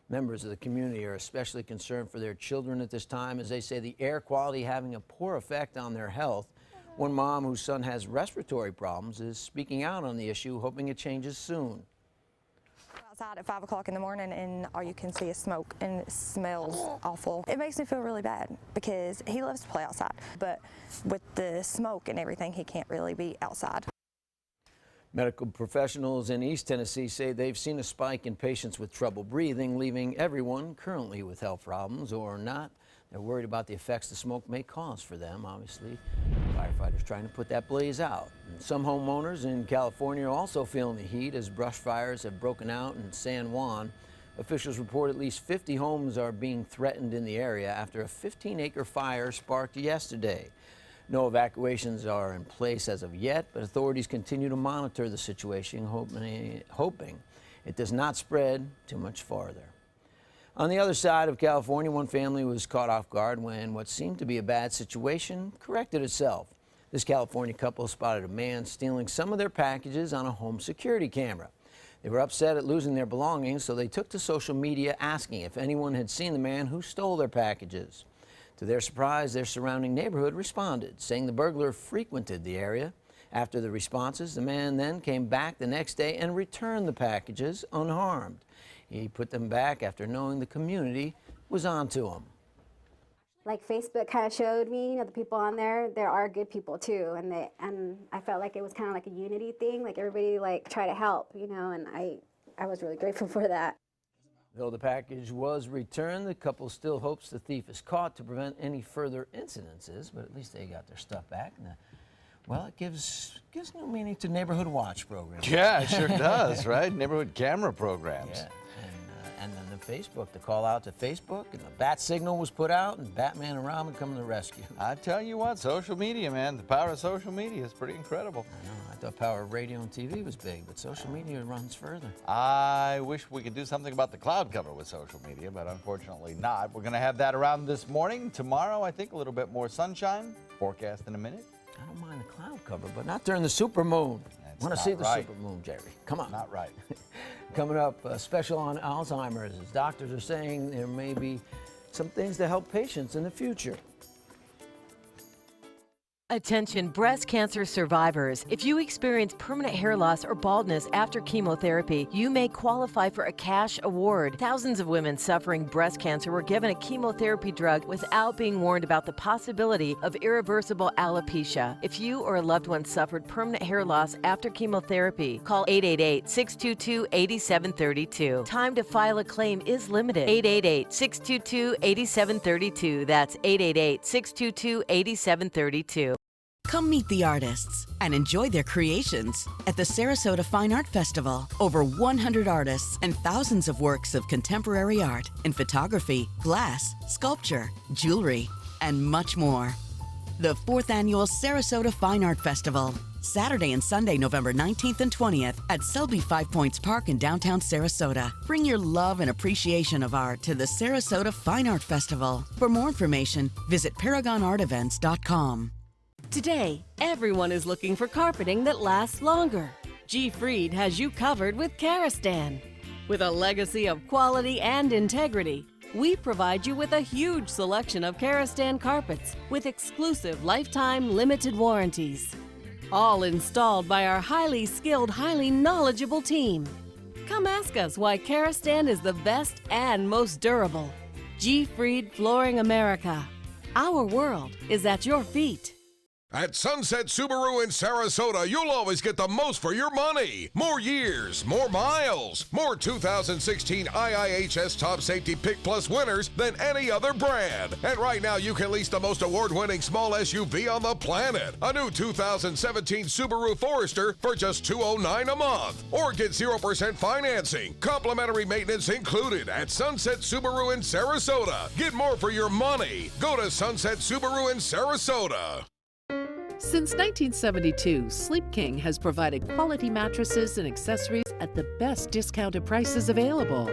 Members of the community are especially concerned for their children at this time, as they say the air quality having a poor effect on their health. One mom whose son has respiratory problems is speaking out on the issue, hoping it changes soon. Outside at 5 o'clock in the morning and all you can see is smoke and it smells awful. It makes me feel really bad because he loves to play outside, but with the smoke and everything, he can't really be outside. Medical professionals in East Tennessee say they've seen a spike in patients with trouble breathing, leaving everyone currently with health problems or not. They're worried about the effects the smoke may cause for them, obviously. Firefighters trying to put that blaze out. And some homeowners in California are also feeling the heat as brush fires have broken out in San Juan. Officials report at least 50 homes are being threatened in the area after a 15-acre fire sparked yesterday. No evacuations are in place as of yet, but authorities continue to monitor the situation, hoping it does not spread too much farther. On the other side of California, one family was caught off guard when what seemed to be a bad situation corrected itself. This California couple spotted a man stealing some of their packages on a home security camera. They were upset at losing their belongings, so they took to social media asking if anyone had seen the man who stole their packages. To their surprise, their surrounding neighborhood responded, saying the burglar frequented the area. After the responses, the man then came back the next day and returned the packages unharmed. He put them back after knowing the community was onto him. Like Facebook kind of showed me, the people on there are good people too, and I felt like it was kind of like a unity thing, like everybody try to help, and I was really grateful for that. Though the package was returned, the couple still hopes the thief is caught to prevent any further incidences, but at least they got their stuff back. And, well, it gives new meaning to Neighborhood Watch programs. Yeah, it sure does, right? Neighborhood camera programs. Yeah. and then the Facebook, the call out to Facebook, and the bat signal was put out, and Batman and Robin come to the rescue. I tell you what, social media, man, the power of social media is pretty incredible. I know, I thought power of radio and TV was big, but social media runs further. I wish we could do something about the cloud cover with social media, but unfortunately not. We're going to have that around this morning. Tomorrow, I think, a little bit more sunshine. Forecast in a minute. I don't mind the cloud cover, but not during the supermoon. Want to see the supermoon, Jerry? Come on. Not right. Coming up, a special on Alzheimer's, as doctors are saying there may be some things to help patients in the future. Attention breast cancer survivors. If you experience permanent hair loss or baldness after chemotherapy, you may qualify for a cash award. Thousands of women suffering breast cancer were given a chemotherapy drug without being warned about the possibility of irreversible alopecia. If you or a loved one suffered permanent hair loss after chemotherapy, call 888-622-8732. Time to file a claim is limited. 888-622-8732. That's 888-622-8732. Come meet the artists and enjoy their creations at the Sarasota Fine Art Festival. Over 100 artists and thousands of works of contemporary art in photography, glass, sculpture, jewelry, and much more. The 4th Annual Sarasota Fine Art Festival, Saturday and Sunday, November 19th and 20th at Selby 5 Points Park in downtown Sarasota. Bring your love and appreciation of art to the Sarasota Fine Art Festival. For more information, visit ParagonArtEvents.com. Today, everyone is looking for carpeting that lasts longer. G. Fried has you covered with Karastan. With a legacy of quality and integrity, we provide you with a huge selection of Karastan carpets with exclusive lifetime limited warranties. All installed by our highly skilled, highly knowledgeable team. Come ask us why Karastan is the best and most durable. G. Fried Flooring America. Our world is at your feet. At Sunset Subaru in Sarasota, you'll always get the most for your money. More years, more miles, more 2016 IIHS Top Safety Pick Plus winners than any other brand. And right now, you can lease the most award-winning small SUV on the planet. A new 2017 Subaru Forester for just $209 a month. Or get 0% financing. Complimentary maintenance included at Sunset Subaru in Sarasota. Get more for your money. Go to Sunset Subaru in Sarasota. Since 1972, Sleep King has provided quality mattresses and accessories at the best discounted prices available.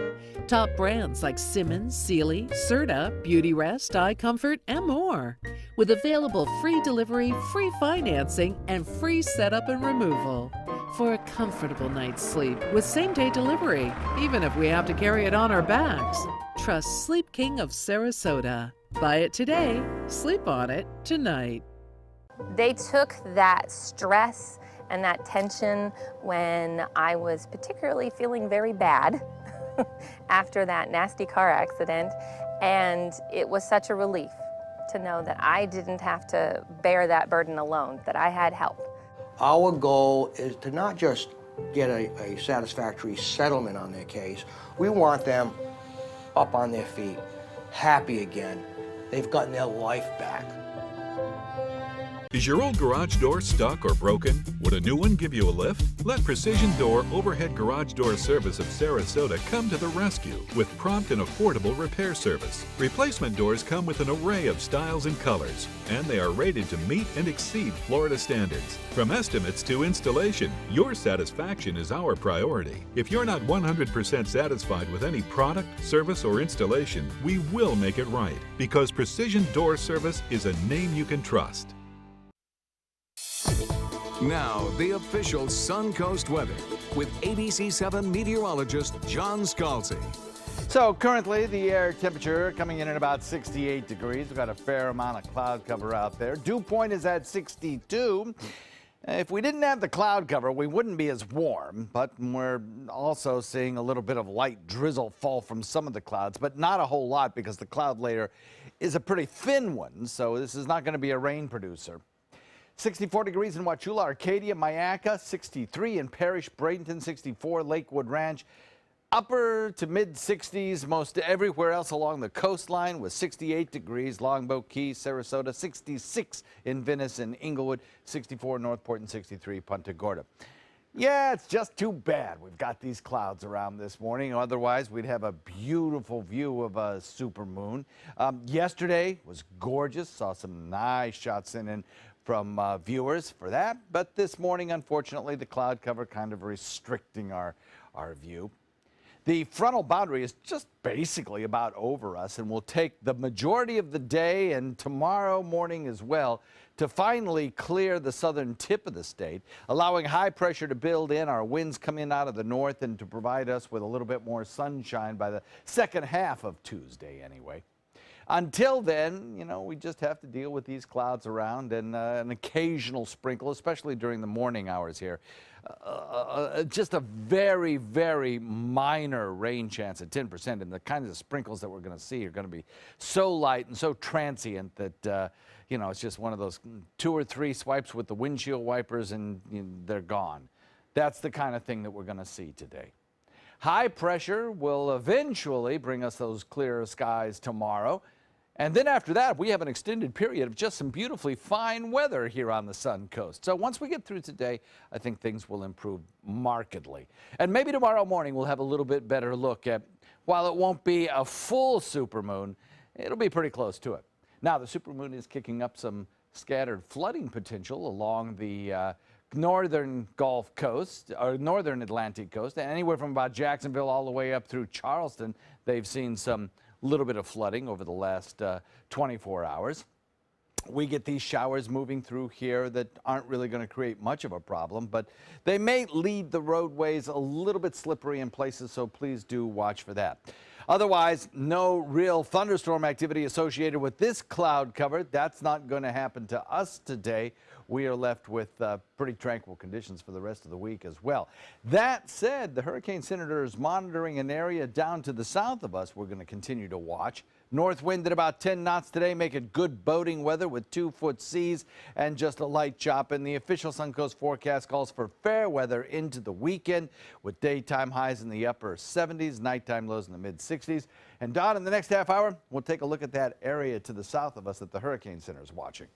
Top brands like Simmons, Sealy, Serta, Beauty Rest, iComfort, and more. With available free delivery, free financing, and free setup and removal. For a comfortable night's sleep with same-day delivery, even if we have to carry it on our backs. Trust Sleep King of Sarasota. Buy it today, sleep on it tonight. They took that stress and that tension when I was particularly feeling very bad after that nasty car accident, and it was such a relief to know that I didn't have to bear that burden alone, that I had help. Our goal is to not just get a satisfactory settlement on their case. We want them up on their feet, happy again. They've gotten their life back. Is your old garage door stuck or broken? Would a new one give you a lift? Let Precision Door Overhead Garage Door Service of Sarasota come to the rescue with prompt and affordable repair service. Replacement doors come with an array of styles and colors, and they are rated to meet and exceed Florida standards. From estimates to installation, your satisfaction is our priority. If you're not 100% satisfied with any product, service, or installation, we will make it right, because Precision Door Service is a name you can trust. Now, the official Suncoast weather with ABC7 meteorologist John Scalzi. So currently the air temperature coming in at about 68 degrees. We've got a fair amount of cloud cover out there. Dew point is at 62. If we didn't have the cloud cover, we wouldn't be as warm, but we're also seeing a little bit of light drizzle fall from some of the clouds, but not a whole lot because the cloud layer is a pretty thin one, so this is not going to be a rain producer. 64 degrees in Wauchula, Arcadia, Mayaca, 63 in Parrish, Bradenton, 64, Lakewood Ranch. Upper to mid 60s most everywhere else along the coastline with 68 degrees, Longboat Key, Sarasota, 66 in Venice and Inglewood, 64 Northport, and 63 Punta Gorda. Yeah, it's just too bad we've got these clouds around this morning. Otherwise, we'd have a beautiful view of a supermoon. Yesterday was gorgeous. Saw some nice shots in from viewers for that. But this morning, unfortunately, the cloud cover kind of restricting our view. The frontal boundary is just basically about over us and will take the majority of the day and tomorrow morning as well to finally clear the southern tip of the state, allowing high pressure to build in. Our winds come in out of the north and to provide us with a little bit more sunshine by the second half of Tuesday anyway. Until then, you know, we just have to deal with these clouds around and an occasional sprinkle, especially during the morning hours here. Just a very, very minor rain chance at 10%, and the kinds of sprinkles that we're going to see are going to be so light and so transient that, you know, it's just one of those 2 or 3 swipes with the windshield wipers and they're gone. That's the kind of thing that we're going to see today. High pressure will eventually bring us those clearer skies tomorrow. And then after that, we have an extended period of just some beautifully fine weather here on the Suncoast. So once we get through today, I think things will improve markedly. And maybe tomorrow morning we'll have a little bit better look at, while it won't be a full supermoon, it'll be pretty close to it. Now, the supermoon is kicking up some scattered flooding potential along the northern Gulf Coast, or northern Atlantic coast, and anywhere from about Jacksonville all the way up through Charleston, they've seen some little bit of flooding over the last 24 hours. We get these showers moving through here that aren't really going to create much of a problem, but they may leave the roadways a little bit slippery in places, so please do watch for that. Otherwise, no real thunderstorm activity associated with this cloud cover. That's not going to happen to us today. We are left with pretty tranquil conditions for the rest of the week as well. That said, the Hurricane Center is monitoring an area down to the south of us we're going to continue to watch. North wind at about 10 knots today, make it good boating weather with 2-foot seas and just a light chop. And the official Suncoast forecast calls for fair weather into the weekend with daytime highs in the upper 70s, nighttime lows in the mid 60s. And Don, in the next half hour, we'll take a look at that area to the south of us that the Hurricane Center is watching.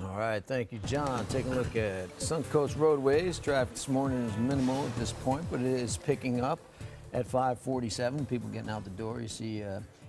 All right, thank you, John. Taking a look at Suncoast roadways. Traffic this morning is minimal at this point, but it is picking up at 547. People getting out the door. You see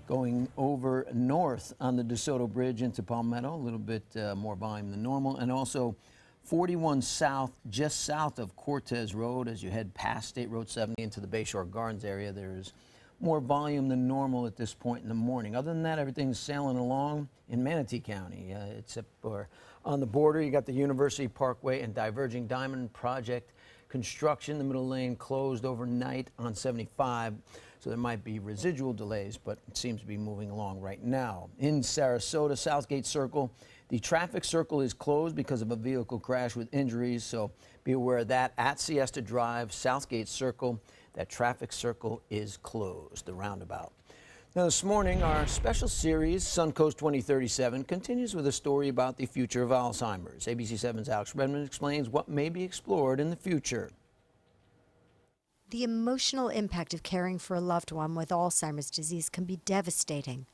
going over north on the DeSoto Bridge into Palmetto, a little bit more volume than normal. And also 41 south, just south of Cortez Road as you head past State Road 70 into the Bayshore Gardens area. There's more volume than normal at this point in the morning. Other than that, everything's sailing along in Manatee County, except for on the border. You got the University Parkway and Diverging Diamond Project construction. The middle lane closed overnight on 75, so there might be residual delays, but it seems to be moving along right now. In Sarasota, Southgate Circle, the traffic circle is closed because of a vehicle crash with injuries, so be aware of that. At Siesta Drive, Southgate Circle, that traffic circle is closed, the roundabout. Now this morning, our special series, Suncoast 2037, continues with a story about the future of Alzheimer's. ABC 7's Alex Redmond explains what may be explored in the future. The emotional impact of caring for a loved one with Alzheimer's disease can be devastating.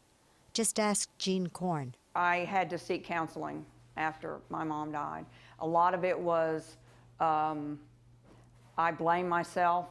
Just ask Jean Korn. I had to seek counseling after my mom died. A lot of it was, I blame myself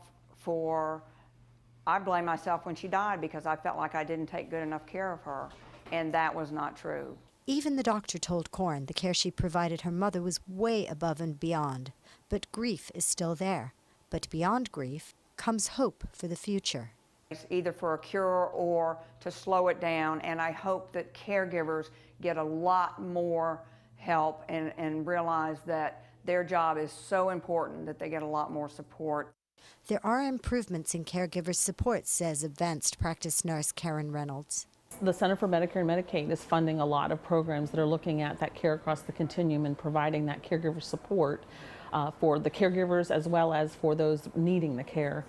when she died because I felt like I didn't take good enough care of her, and that was not true. Even the doctor told Korn the care she provided her mother was way above and beyond. But grief is still there. But beyond grief comes hope for the future. It's either for a cure or to slow it down, and I hope that caregivers get a lot more help and realize that their job is so important that they get a lot more support. There are improvements in caregiver support, says advanced practice nurse Karen Reynolds. The Center for Medicare and Medicaid is funding a lot of programs that are looking at that care across the continuum and providing that caregiver support for the caregivers as well as for those needing the care.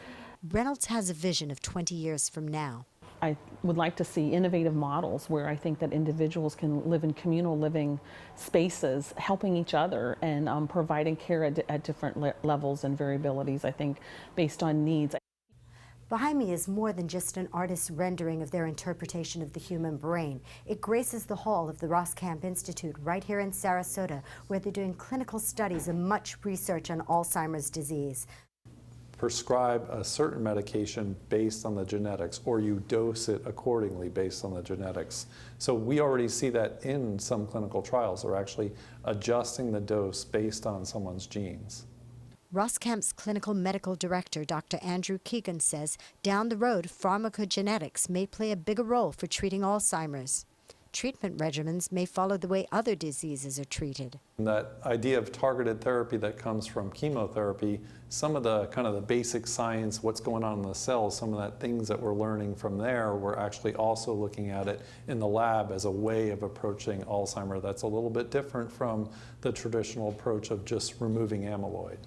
Reynolds has a vision of 20 years from now. I would like to see innovative models where I think that individuals can live in communal living spaces, helping each other and providing care at different levels and variabilities, I think, based on needs. Behind me is more than just an artist's rendering of their interpretation of the human brain. It graces the hall of the Roskamp Institute right here in Sarasota, where they're doing clinical studies and much research on Alzheimer's disease. prescribe a certain medication based on the genetics, or you dose it accordingly based on the genetics. So we already see that in some clinical trials. They're actually adjusting the dose based on someone's genes. Roskamp's clinical medical director, Dr. Andrew Keegan, says down the road, pharmacogenetics may play a bigger role for treating Alzheimer's. Treatment regimens may follow the way other diseases are treated. And that idea of targeted therapy that comes from chemotherapy, some of the kind of the basic science, what's going on in the cells, some of that things that we're learning from there, we're actually also looking at it in the lab as a way of approaching Alzheimer's that's a little bit different from the traditional approach of just removing amyloid.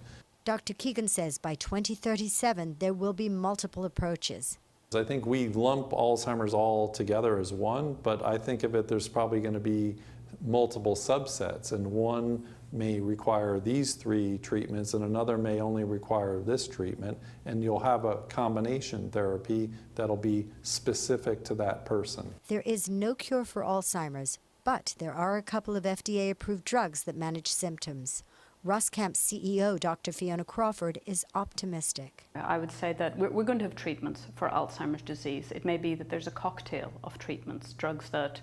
Dr. Keegan says by 2037 there will be multiple approaches. I think we lump Alzheimer's all together as one, but I think of it, there's probably going to be multiple subsets, and one may require these 3 treatments and another may only require this treatment, and you'll have a combination therapy that'll be specific to that person. There is no cure for Alzheimer's, but there are a couple of FDA-approved drugs that manage symptoms. Roskamp's CEO, Dr. Fiona Crawford, is optimistic. I would say that we're going to have treatments for Alzheimer's disease. It may be that there's a cocktail of treatments, drugs that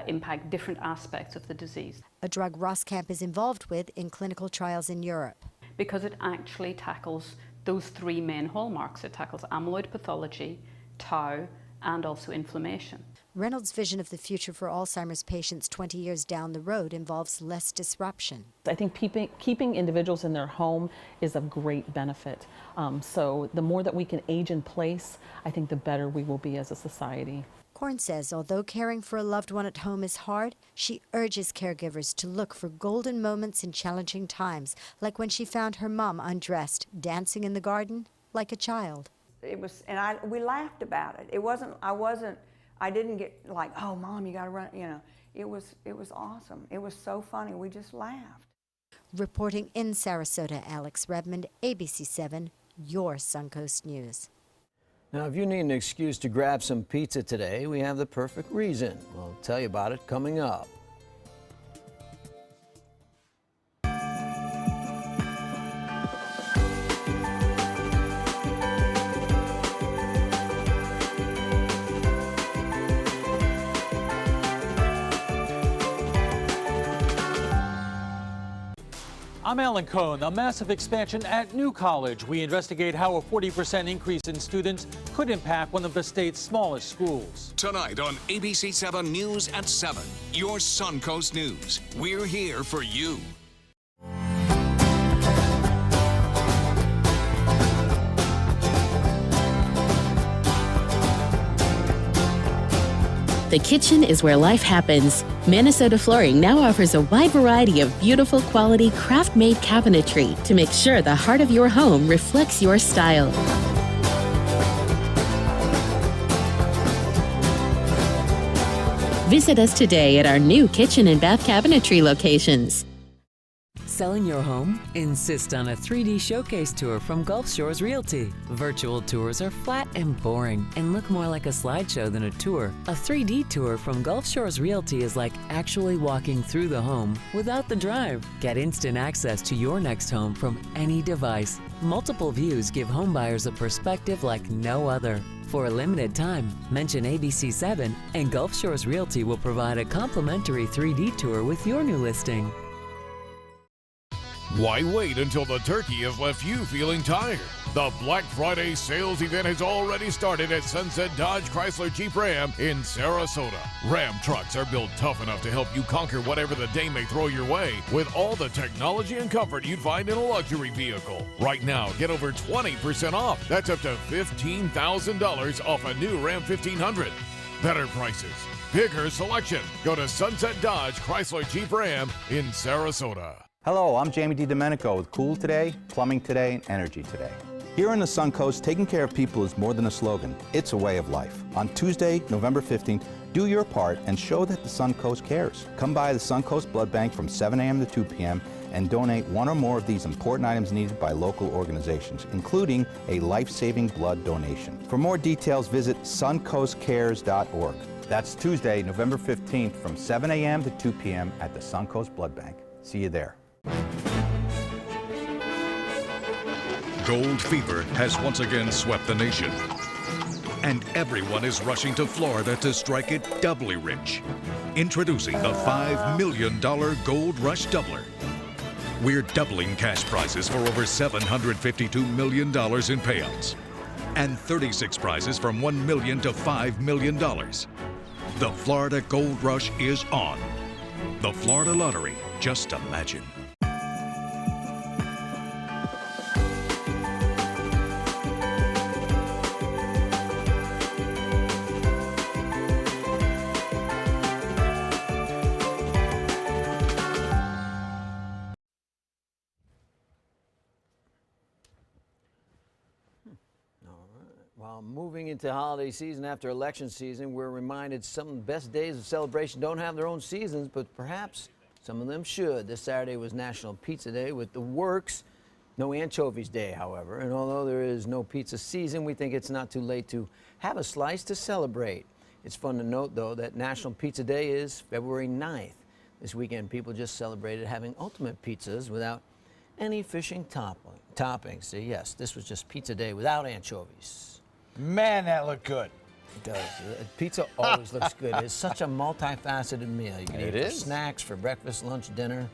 impact different aspects of the disease. A drug Roskamp is involved with in clinical trials in Europe. Because it actually tackles those 3 main hallmarks. It tackles amyloid pathology, tau, and also inflammation. Reynolds' vision of the future for Alzheimer's patients 20 years down the road involves less disruption. I think keeping individuals in their home is of great benefit. So the more that we can age in place, I think the better we will be as a society. Korn says although caring for a loved one at home is hard, she urges caregivers to look for golden moments in challenging times, like when she found her mom undressed, dancing in the garden like a child. It was, and we laughed about it. I didn't get like, oh, Mom, you got to run, you know. It was awesome. It was so funny. We just laughed. Reporting in Sarasota, Alex Redmond, ABC7, your Suncoast News. Now, if you need an excuse to grab some pizza today, we have the perfect reason. We'll tell you about it coming up. I'm Alan Cohn. A massive expansion at New College. We investigate how a 40% increase in students could impact one of the state's smallest schools. Tonight on ABC 7 News at 7, your Suncoast News. We're here for you. The kitchen is where life happens. Minnesota Flooring now offers a wide variety of beautiful quality craft-made cabinetry to make sure the heart of your home reflects your style. Visit us today at our new kitchen and bath cabinetry locations. Selling your home? Insist on a 3D showcase tour from Gulf Shores Realty. Virtual tours are flat and boring and look more like a slideshow than a tour. A 3D tour from Gulf Shores Realty is like actually walking through the home without the drive. Get instant access to your next home from any device. Multiple views give homebuyers a perspective like no other. For a limited time, mention ABC7 and Gulf Shores Realty will provide a complimentary 3D tour with your new listing. Why wait until the turkey has left you feeling tired? The Black Friday sales event has already started at Sunset Dodge Chrysler Jeep Ram in Sarasota. Ram trucks are built tough enough to help you conquer whatever the day may throw your way with all the technology and comfort you'd find in a luxury vehicle. Right now, get over 20% off. That's up to $15,000 off a new Ram 1500. Better prices, bigger selection. Go to Sunset Dodge Chrysler Jeep Ram in Sarasota. Hello, I'm Jamie DiDomenico with Cool Today, Plumbing Today, and Energy Today. Here on the Suncoast, taking care of people is more than a slogan. It's a way of life. On Tuesday, November 15th, do your part and show that the Suncoast cares. Come by the Suncoast Blood Bank from 7 a.m. to 2 p.m. and donate one or more of these important items needed by local organizations, including a life-saving blood donation. For more details, visit suncoastcares.org. That's Tuesday, November 15th from 7 a.m. to 2 p.m. at the Suncoast Blood Bank. See you there. Gold fever has once again swept the nation. And everyone is rushing to Florida to strike it doubly rich. Introducing the $5 million Gold Rush Doubler. We're doubling cash prizes for over $752 million in payouts. And 36 prizes from $1 million to $5 million. The Florida Gold Rush is on. The Florida Lottery, just imagine. While moving into holiday season after election season, we're reminded some of the best days of celebration don't have their own seasons, but perhaps some of them should. This Saturday was National Pizza Day with the works. No Anchovies Day, however. And although there is no pizza season, we think it's not too late to have a slice to celebrate. It's fun to note, though, that National Pizza Day is February 9th. This weekend, people just celebrated having ultimate pizzas without any fishing toppings. So yes, this was just Pizza Day without anchovies. Man, that looked good. It does. Pizza always looks good. It's such a multifaceted meal. You can eat it for snacks, for breakfast, lunch, dinner,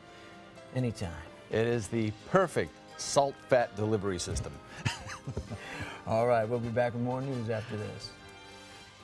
anytime. It is the perfect salt-fat delivery system. All right, we'll be back with more news after this.